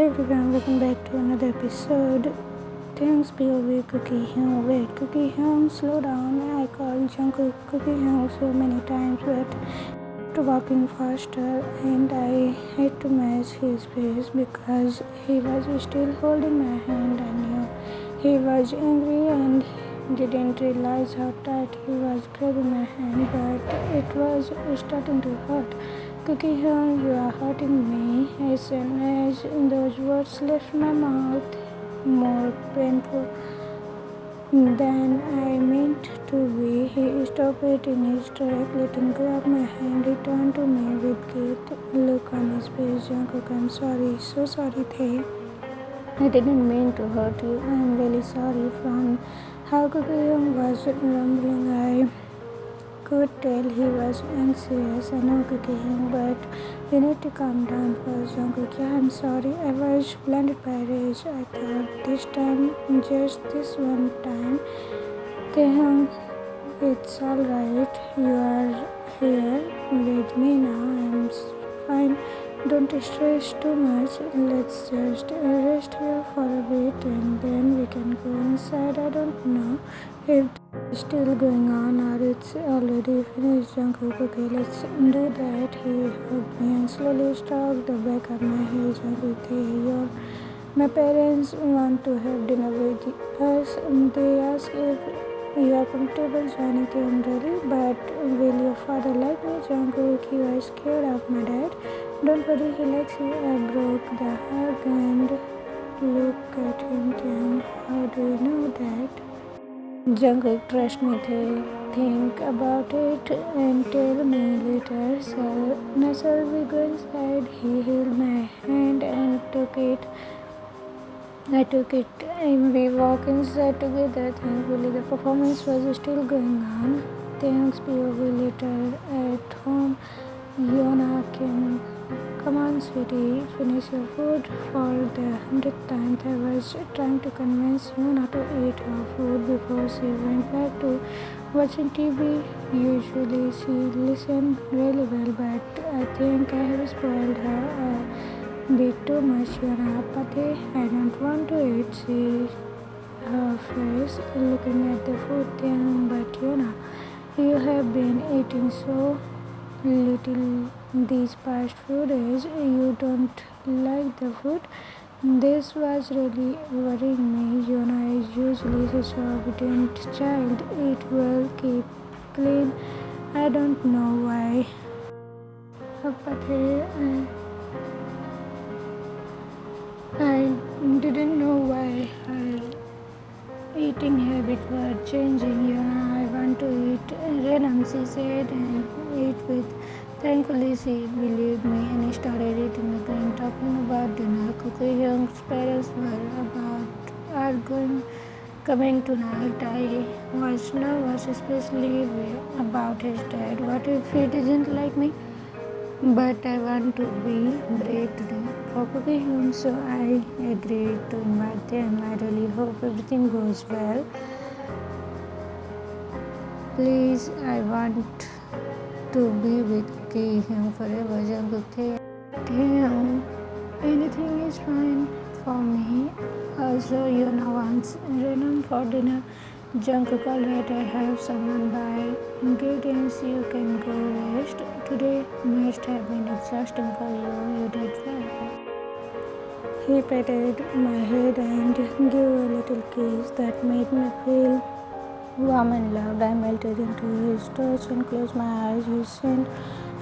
everyone, welcome back to another episode. Thanks POV Cookie Hyung. Wait, Cookie Hyung, slow down. I called Jungkook Cookie Hyung so many times, but to walking faster, and I had to match his pace because he was still holding my hand. I knew he was angry and didn't realize how tight he was grabbing my hand, but it was starting to hurt. Cookie Hyung, you are hurting me. As soon as those words left my mouth, more painful than I meant to be, he stopped it in his track, letting grab my hand. He turned to me with guilt look on his face. Jungkook, I'm sorry, so sorry, Tae. I didn't mean to hurt you. I'm really sorry. From how Cookie Hyung was rumbling, I could tell he was anxious. I know, Cookie Hyung, but you need to calm down first. Jungkook, yeah, I'm sorry. I was blinded by rage. I thought this time, just this one time. Taehyung, it's alright. You are here with me now. I'm fine. Don't stress too much. Let's just rest here for a bit and then we can go inside. I don't know if it's still going on or it's already finished. Jungkook, okay, let's do that. He hugged me and slowly stroked the back of my head. Jungkook, hey, my parents want to have dinner with us. They ask if you are comfortable joining them, really, but will your father like me? Jungkook, you are scared of my dad. Don't worry, he likes you. I broke the hug and looked at him. Then, how do you know that? Jungkook, trust me, think about it and tell me later. So, now shall we go inside? He held my hand and took it. I took it and we walked inside together. Thankfully, the performance was still going on. Thanks, POV later at home. Yoona came. Come on, sweetie, finish your food for the 100th time. I was trying to convince Yoona to eat her food before she went back to watching TV. Usually, she listened really well, but I think I have spoiled her a bit too much. Yoona, Pate, I don't want to eat. See her face looking at the food thing, but Yoona, you have been eating so little these past few days. You don't like the food. This was really worrying me. Yoona is usually such a obedient child. Eat well, keep clean. I don't know why. But I didn't know why her eating habits were changing. Yoona, I want to eat random, she said, and eat with. Thankfully, she believed me and started eating again, talking about dinner. Cookie Hyung's parents are coming tonight. I was nervous, especially about his dad. What if he doesn't like me? But I want to be brave today for Cookie Hyung, so I agreed to invite them. I really hope everything goes well. Please, I want to be with Cookie Hyung forever. Jungkook, Taehyung, anything is fine for me. Also, Yoona wants random for dinner. Jungkook, alright, I have someone buy ingredients. You can go rest. Today must have been exhausting for you. You did well. He patted my head and gave a little kiss that made me feel warm and loved. I melted into his touch and closed my eyes. His scent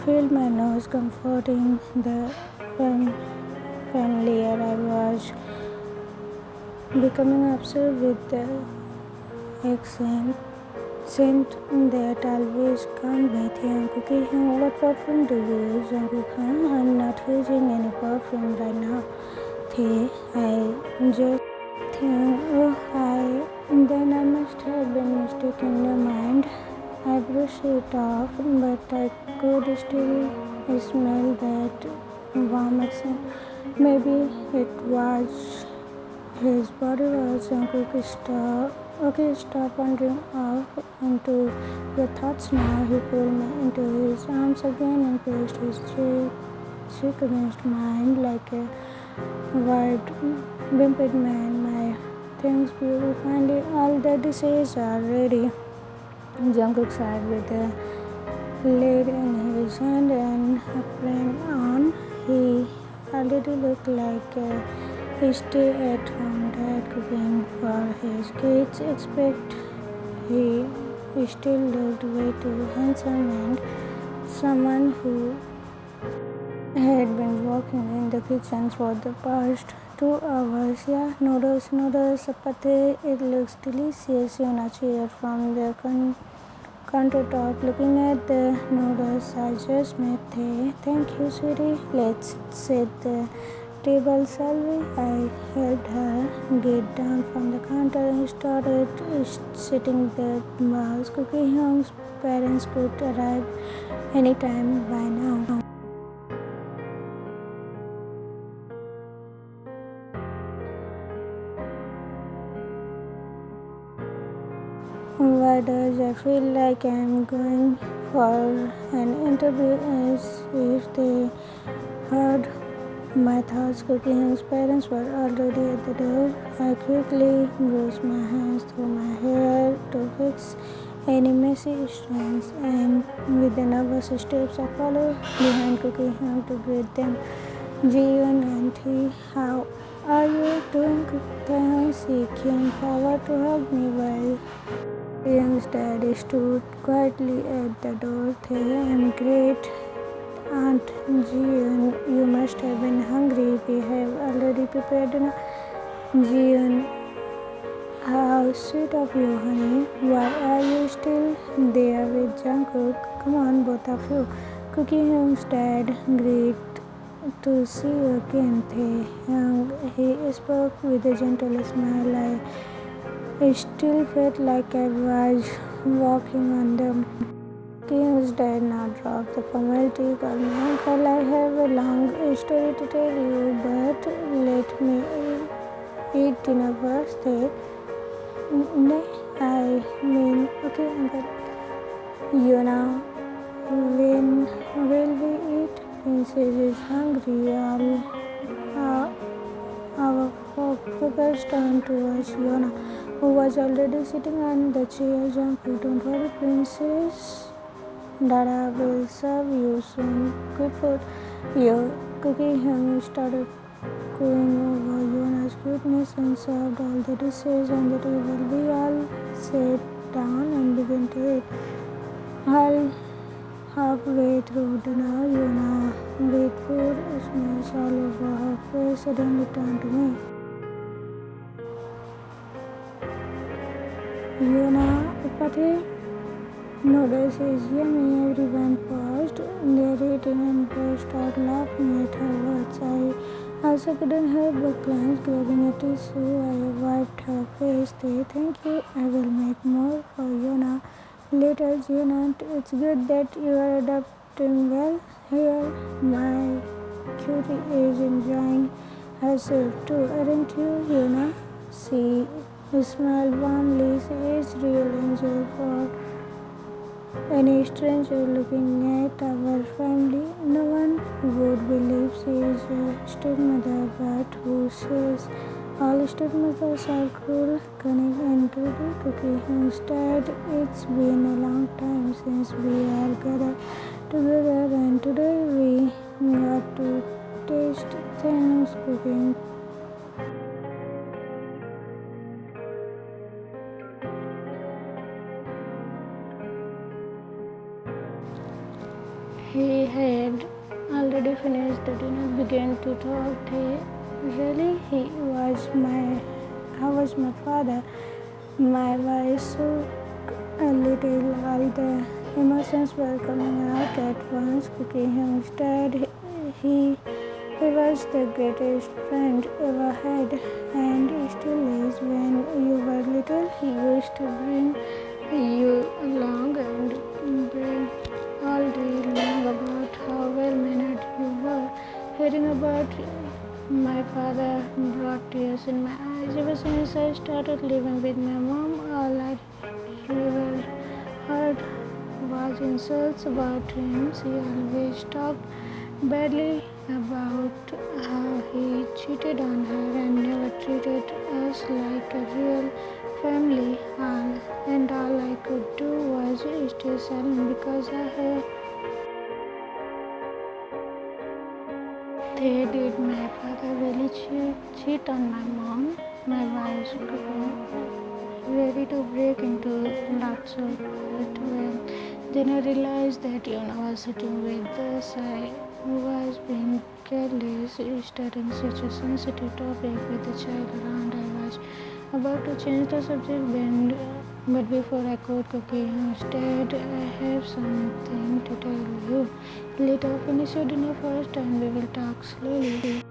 filled my nose, comforting the familiar. I was becoming obsessed with the accent scent that always calmed me. Cookie Hyung, what perfume do you use? Jungkook, I'm not using any perfume right now. I just think, oh hi. Then I must have been mistaken your mind. I brushed it off, but I could still smell that warm accent. Maybe it was his body was. Jungkook, stop wandering off into your thoughts now. He pulled me into his arms again and placed his cheek against mine like a wiped, bimped man, my things beautiful. Finally, all the dishes are ready. Jungkook sat with a lid in his hand and apron on. He already looked like a stay-at-home dad cooking for his kids. Except he still looked way too handsome and someone who had been working in the kitchen for the past 2 hours. Yeah, noodles, chapati. It looks delicious. Yoona cheered from the countertop, looking at the noodles. I just made tea. Thank you, sweetie. Let's set the table, shall we? I helped her get down from the counter and started setting the bowls. Hyung's parents could arrive anytime by now. Why does I feel like I'm going for an interview as if they heard my thoughts? Hyung's parents were already at the door. I quickly brushed my hands through my hair to fix any messy strands, and with the nervous steps I followed behind Hyung to greet them. Jeon auntie, how are you doing? Taehyung, she came forward to hug me while Young's dad stood quietly at the door. I'm great, Aunt Jeon. You must have been hungry. We have already prepared dinner. Jeon, how sweet of you, honey. Why are you still there with Jungkook? Come on, both of you. Hyung's dad, great to see you again, Taehyung. He spoke with a gentle smile. I still felt like I was walking on them. Hyung's dad now dropped the formality. Called me uncle. I have a long story to tell you, but let me eat dinner first. Nay, I mean, okay, uncle. Yoona, when will we eat? Princess is hungry. Our focus turned towards Yoona, who was already sitting on the chair. Jungkook, don't worry, princess. Dada will serve you soon. Good food. Your cookie Hyung started going over Yona's cuteness and served all the dishes on the table. We all sat down and began to eat. Halfway through dinner, Yoona, with food smells all over her face, suddenly turned to me. Yoona, Upati, noodles is yummy. Everyone paused their eating and burst out laughing at her words. I also couldn't help but glance, grabbing a tissue. I wiped her face. Thank you. I will make more for Yoona later, Jeon. It's good that you are adapting well here. My cutie is enjoying herself too, aren't you, Yoona? She smiled warmly. She is real angel for any stranger looking at our family. No one would believe she is a stepmother, but who says all stepmothers are cruel, cunning, and greedy? Instead, it's been a long time since we are gathered together, and today we got to taste things cooking. He had already finished the dinner, began to talk. Really, I was my father. My voice shook a little. All the emotions were coming out at once. Hyung's dad, he was the greatest friend ever had, and still is. When you were little, he used to bring you along and brag all day long about how well mannered you were. Hearing about my father brought tears in my eyes. Ever since I started living with my mom, all I ever heard was insults about him. She always talked badly about how he cheated on her and never treated us like a real family. And all I could do was stay silent because I had. They did. My father really cheat on my mom. My wife's ready to break into lots of it when then I realized that Yoona was sitting with us. I was being careless, starting such a sensitive topic with the child around. I was about to change the subject, but before I could cookie instead, I have something to tell you. Later, finish your dinner first and we will talk slowly.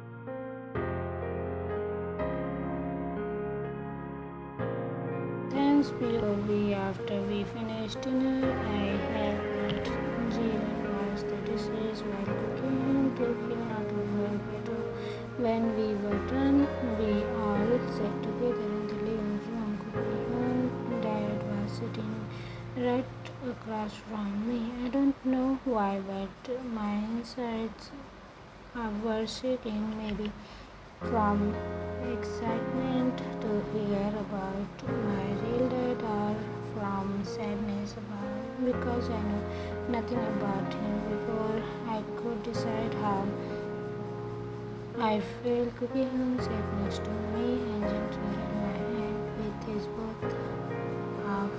Thanks, Bilobi. After we finished dinner, I helped Jeon wash the dishes while cooking. Took Yoona to her bedroom. When we were done, we all sat together in the living room. Cooking. Dad was sitting right across from me. I don't know why, but my insides were shaking, maybe from excitement to hear about my real dad or from sadness about because I know nothing about him before I could decide how I felt. Cookie Hyung sat next to me and gently held my hand with his both of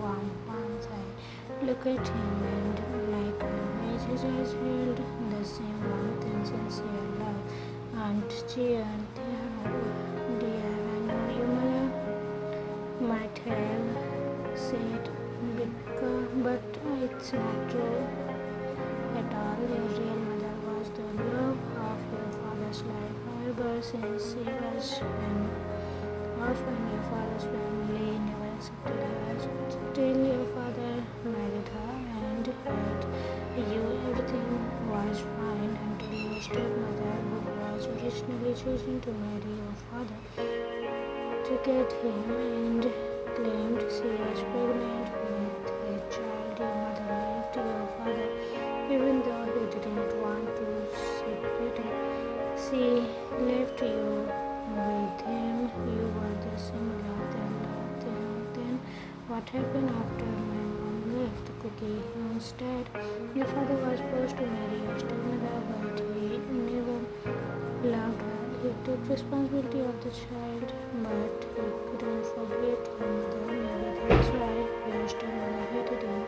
warm palms. I look at him and like always his eyes held the same warmth and sincere love. Aunt Jeon, dear, I know your mother might have said but it's not true at all. Your real mother was the love of your father's life. However, since she was an orphan, your father's family never accepted her. Till your father married her and had you, everything was fine until your stepmother, who was originally chosen to marry your father, tricked him and claimed she was pregnant with a child. Your mother left your father even though he didn't want to separate it. She left you with him. You were the similar then what happened after my mom left? Cookie instead. Your father was supposed to marry your stepmother, but he never loved her. He took responsibility of the child, but he couldn't forget your mother. Maybe that's why your stepmother hated him.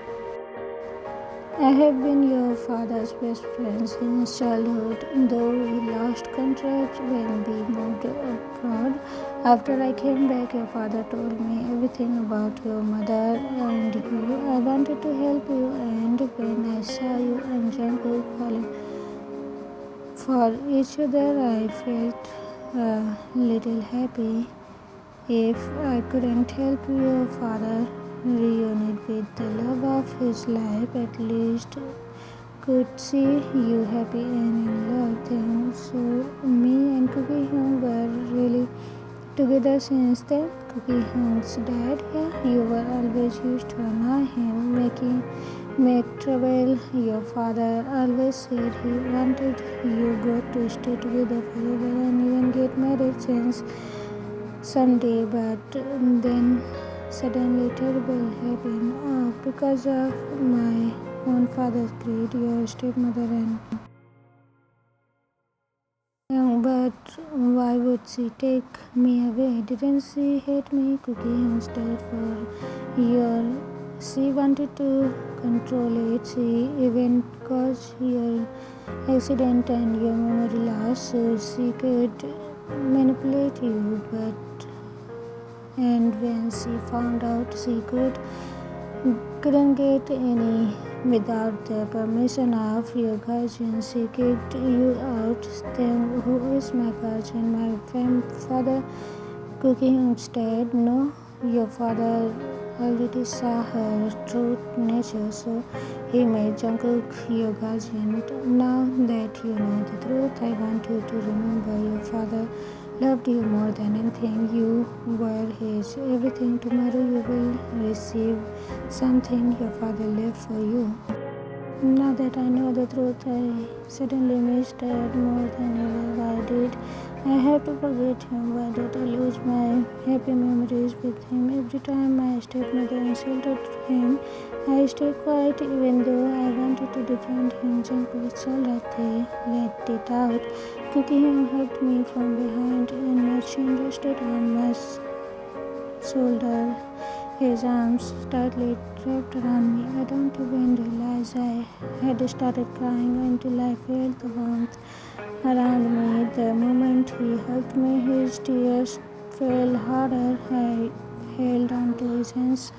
I have been your father's best friend since childhood, though we lost contact when we moved abroad. After I came back, your father told me everything about your mother and you. I wanted to help you, and when I saw you and Jungkook falling for each other, I felt a little happy. If I couldn't help your father reunite with the love of his life, at least could see you happy and in love. Thanks. So me and Cookie Hyung were really together since then. Cookie Hyung's dad, yeah, you were always used to annoy him, make trouble. Your father always said he wanted you both to stay together forever and even get married since someday, but then suddenly terrible happened because of my own father's greed, your stepmother and young. But why would she take me away? Didn't she hate me? Cookie instead for your she wanted to control it. She even caused your accident and your memory loss so she could manipulate you, but and when she found out she couldn't get any without the permission of your guardian, she kicked you out. Then who is my guardian? My father? Cooking instead. No, your father already saw her true nature, so he made Jungkook your guardian. Now that you know the truth, I want you to remember your father loved you more than anything. You were his everything. Tomorrow you will receive something your father left for you. Now that I know the truth, I suddenly miss Dad more than ever I did. I have to forget him. Why did I lose my happy memories with him? Every time my stepmother insulted him, I stayed quiet even though I wanted to defend him. Jungkook, it's alright, they let it out. Cookie hugged me from behind and my chin rested on my shoulder. His arms tightly wrapped around me. I don't even realize I had started crying until I felt the warmth around me. The moment he hugged me, his tears fell harder. I held onto his hands.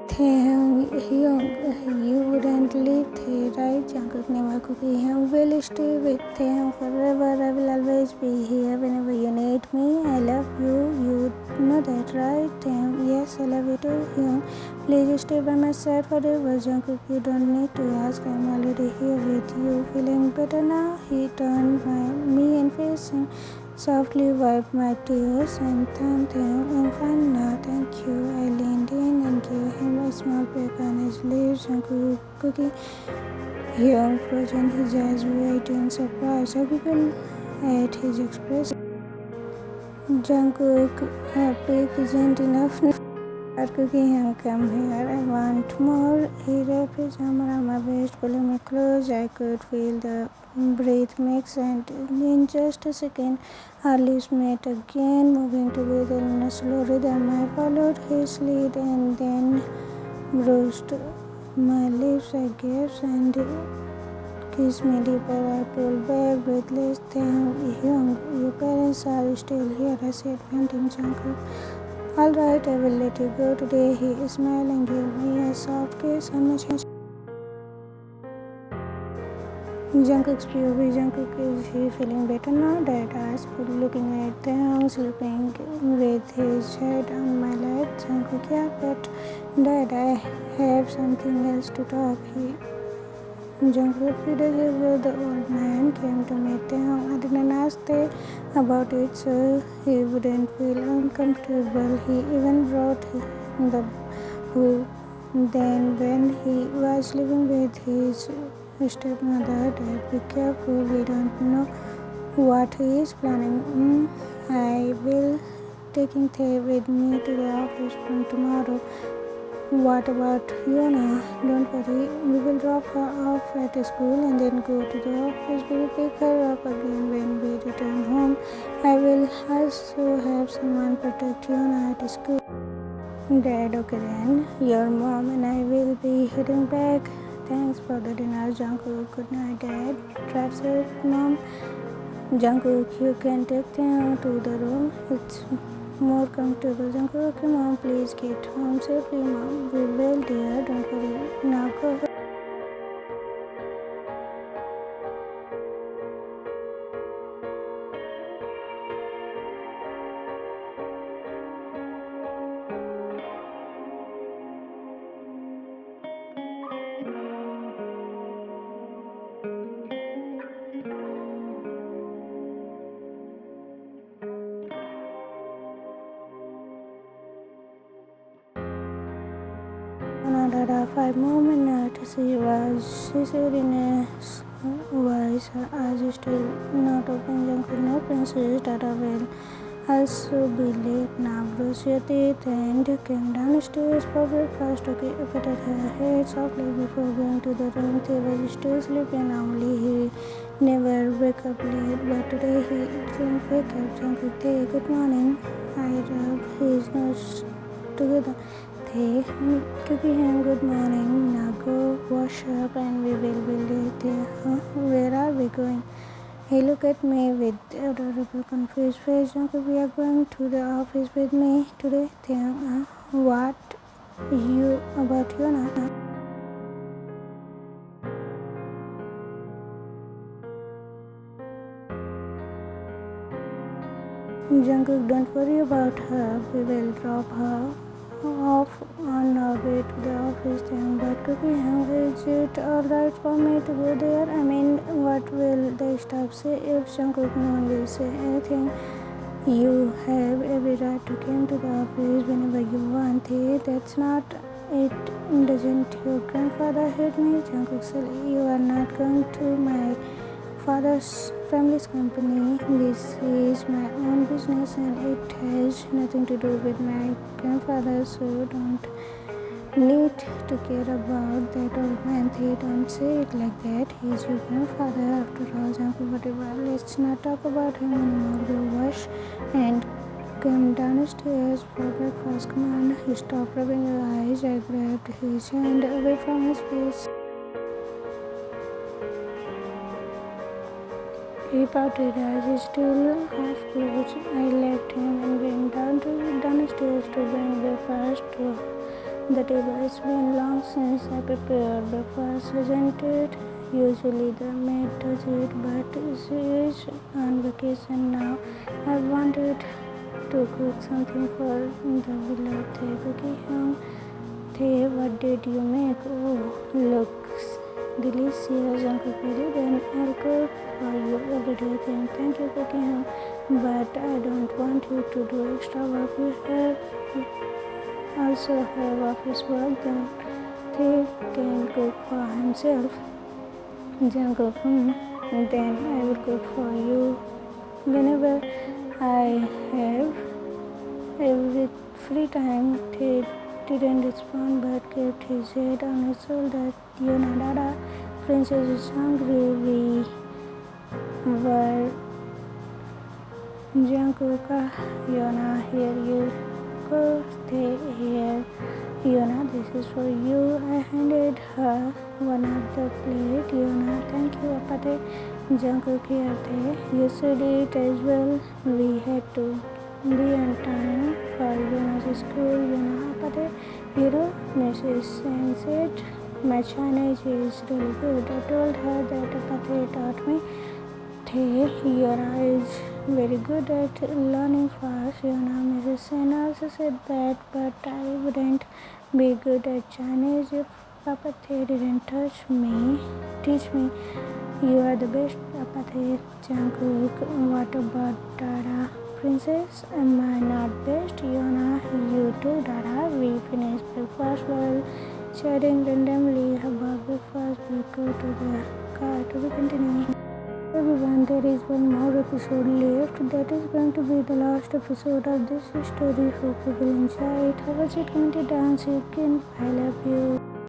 Taehyung, you wouldn't leave Tae, right? Jungkook never cookie. Hyung will stay with Taehyung forever. I will always be here whenever you need me. I love you. You know that, right? Taehyung, yes, I love you too. Hyung, please stay by my side forever. Jungkook, you don't need to ask. I'm already here with you. Feeling better now? He turned me and facing softly wiped my tears and thanked him. I'm fine now, thank you. I leaned in and gave him a small peck on his lips and cookie. Young frozen his eyes wide in surprise. I giggled at his expression. Jungkook, a peck isn't enough. Cookie Hyung, come here. I want more. He wrapped his arm around my waist, pulling me close. I could feel the breath mix, and in just a second, our lips met again, moving together in a slow rhythm. I followed his lead and then bruised my lips. I gasped and kissed me deeper. I pulled back, breathless. Taehyung, your parents are still here, I said, fainting. Jungkook, alright, I will let you go today. He smiled and gave me a soft kiss on my chin. Jungkook's POV. Jungkook, is he feeling better now? Dad asked, looking at the house, sleeping with his head on my lap. Jungkook, yeah, but Dad, I have something else to talk. Jungkook, few days ago, the old man came to meet Taehyung. I didn't ask Tae about it so he wouldn't feel uncomfortable. He even brought the who. Then, when he was living with his stepmother, Dad, be careful. We don't know what he is planning. I will taking Tae with me to the office from tomorrow. What about Yoona? Don't worry, we will drop her off at school and then go to the office. We will pick her up again when we return home. I will also have someone protect Yoona at school. Dad, okay then. Your mom and I will be heading back. Thanks for the dinner, Jungkook. Good night, Dad. Drive safe, Mom. Jungkook, you can take them to the room. It's more comfortable. Jungkook, okay, Mom, please get home safely, Mom. We will, dear. Don't worry. Now go ahead. Another 5 more minutes, she said in a voice, her eyes still not open. Jungkook, no, princess, Dada will also be late now. Brush your teeth and came downstairs for breakfast. Okay, patted her head softly before going to the room. They was still sleeping. Normally he never wake up late, but today he didn't wake up. Jungkook, Tae, good morning. I rubbed his nose together. Tae, Cookie Hyung, good morning. Now go wash up and we will be late. Huh? Where are we going? He looked at me with adorable confused face. Jungkook, we are going to the office with me today. Taehyung, what? You about Yoona? Jungkook, don't worry about her. We will drop her off on our way to the office then. But Taehyung, is it alright for me to go there? I mean, what will the staff say if Jungkook no one will say anything? You have every right to come to the office whenever you want. Hey, that's not it. Doesn't your grandfather hate me? Jungkook said, you are not going to my father's family's company. This is my own business and it has nothing to do with my grandfather, so don't need to care about that old man. They don't say it like that. He's your grandfather after all. Jungkook, whatever. Let's not talk about him anymore. Go wash and come downstairs for breakfast. Come on. He stopped rubbing your eyes. I grabbed his hand away from his face. He pouted as he still half closed. I left him and went downstairs to bring breakfast to the table. It's been long since I prepared breakfast, hasn't it? Usually the maid does it, but she is on vacation now. I wanted to cook something for the beloved Taekook. Tae, what did you make? Oh, looks delicious. Jungkook, really? Then I'll cook for you every day. Thank you, Taehyung. But I don't want you to do extra work. You have also have office work. Then Tae can cook for himself. Jungkook, then I will cook for you whenever I have every free time. Tae didn't respond but kept his head on his shoulder. Yoona, Dada, Princess is hungry. We were Jungkook. Yoona, here you go. Stay here. Yoona, this is for you. I handed her one of the plate. Yoona, thank you, Apate. Jungkook, here, you should eat as well. We had to be on time for Yoona's school. Yoona, Apate, Mrs. Sen said my Chinese is really good. I told her that Apate taught me. Yoona is very good at learning fast. Mrs. Sen also said that, but I wouldn't be good at Chinese if Papa Thay didn't teach me. You are the best, Papa Thay. Jungkook, what about Dada? Princess, am I not best? Yoona, you too, Dada. We finished breakfast while chatting randomly about breakfast. We go to the car to be continued. Everyone, there is one more episode left. That is going to be the last episode of this story. Hope you will enjoy it. Have a seat, comment it down, so you can. I love you.